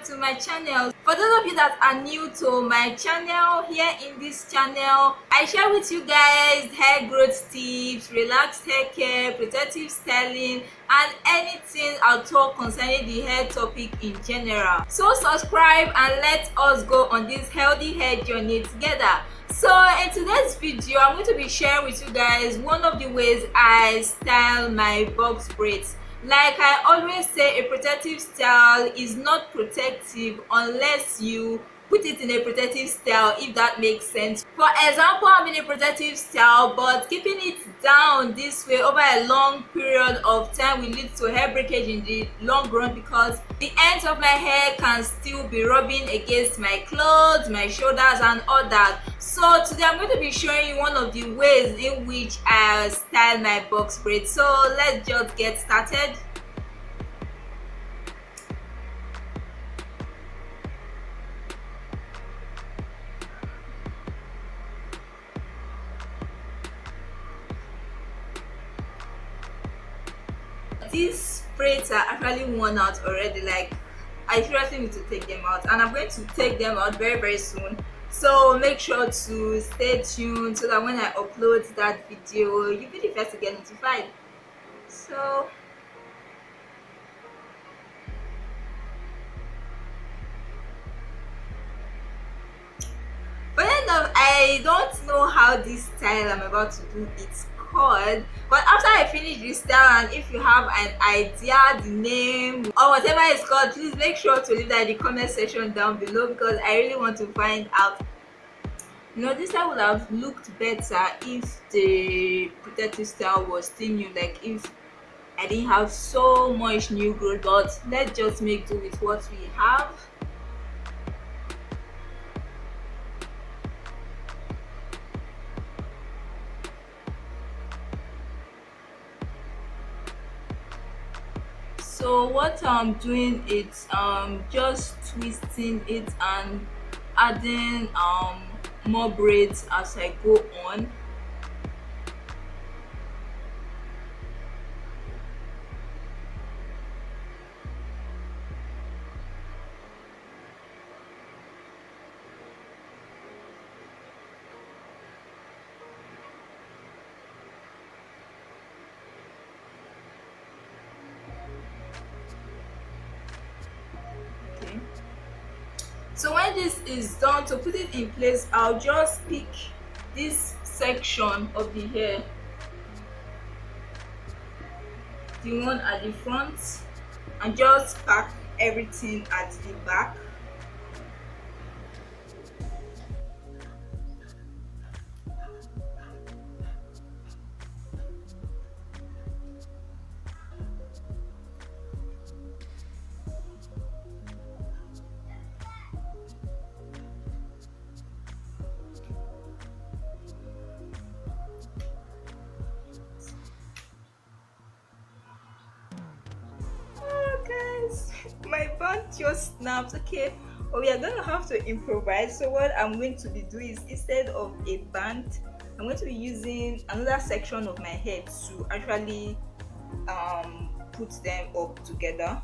back to my channel. For those of you that are new to my channel, here in this channel I share with you guys hair growth tips, relaxed hair care, protective styling, and anything at all concerning the hair topic in general. So subscribe and let us go on this healthy hair journey together. So in today's video I'm going to be sharing with you guys one of the ways I style my box braids. Like I always say, a protective style is not protective unless you put it in a protective style, if that makes sense. For example, I'm in a protective style, but keeping it down this way over a long period of time will lead to hair breakage in the long run, because the ends of my hair can still be rubbing against my clothes, my shoulders and all that. So today I'm going to be showing you one of the ways in which I style my box braids. So let's just get started. These braids are actually worn out already. Like, I seriously need to take them out, and I'm going to take them out very soon. So make sure to stay tuned so that when I upload that video, you'll be the first to get notified. So but I don't know how this style I'm about to do it's called, but after I finish this style, and if you have an idea, the name or whatever it's called, please make sure to leave that in the comment section down below, because I really want to find out. This style would have looked better if the protective style was still new, like if I didn't have so much new growth, but let's just make do with what we have. So what I'm doing is just twisting it and adding more braids as I go on. So when this is done, to put it in place, I'll just pick this section of the hair, the one at the front, and just pack everything at the back. My band just snapped. Okay, but we are gonna have to improvise. So what I'm going to be doing is, instead of a band, I'm going to be using another section of my head to actually put them up together.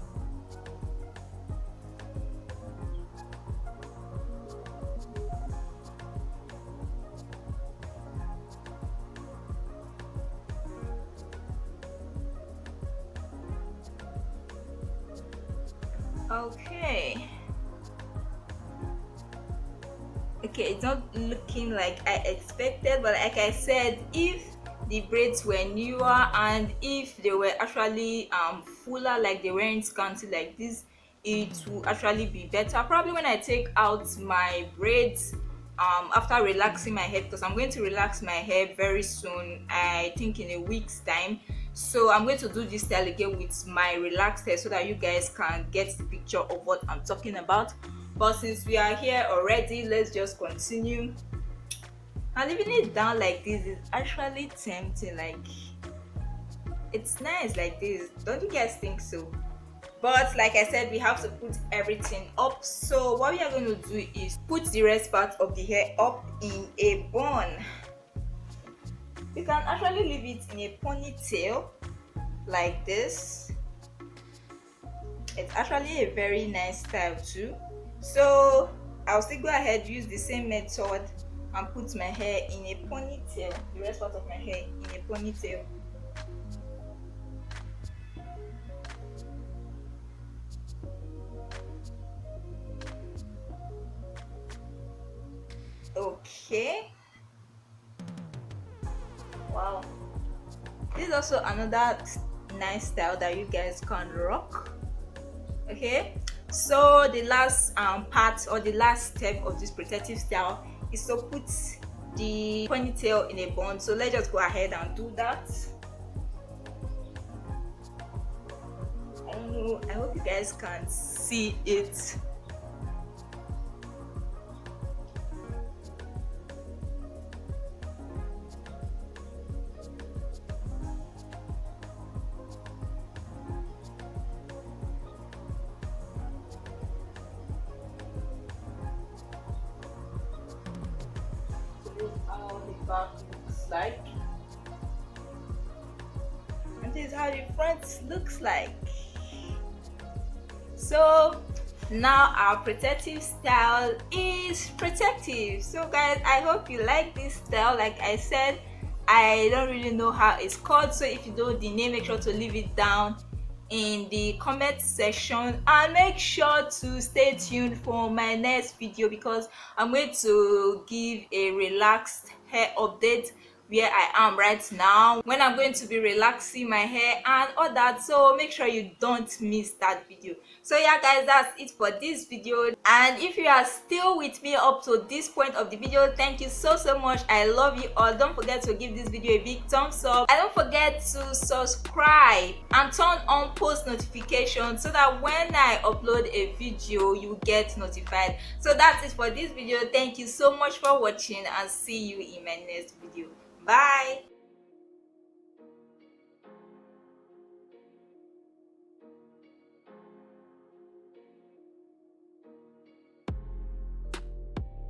Okay, it's not looking like I expected, but like I said, if the braids were newer and if they were actually fuller, like they weren't scanty like this, it will actually be better. Probably when I take out my braids after relaxing my hair, because I'm going to relax my hair very soon, I think in a week's time. So I'm going to do this style again with my relaxed hair so that you guys can get the picture of what I'm talking about. But since we are here already, let's just continue. And leaving it down like this is actually tempting. Like, it's nice like this, don't you guys think so? But like I said, we have to put everything up. So what we are going to do is put the rest part of the hair up in a bun. You can actually leave it in a ponytail like this. It's actually a very nice style too. So I'll still go ahead, use the same method, and put my hair in a ponytail, the rest part of my hair in a ponytail. Okay, wow, this is also another nice style that you guys can rock. Okay, so the last part, or the last step of this protective style, is to put the ponytail in a bun. So let's just go ahead and do that. I don't know, I hope you guys can see it. So this is how the back looks like, and this is how the front looks like. So now our protective style is protective. So guys, I hope you like this style. Like I said, I don't really know how it's called, so if you know the name, make sure to leave it down in the comment section, and make sure to stay tuned for my next video, because I'm going to give a relaxed hair update where I am right now, when I'm going to be relaxing my hair and all that. So make sure you don't miss that video. So yeah guys, that's it for this video, and if you are still with me up to this point of the video, thank you so much. I love you all. Don't forget to give this video a big thumbs up, and don't forget to subscribe and turn on post notifications so that when I upload a video you get notified. So that's it for this video. Thank you so much for watching, and see you in my next video. Bye.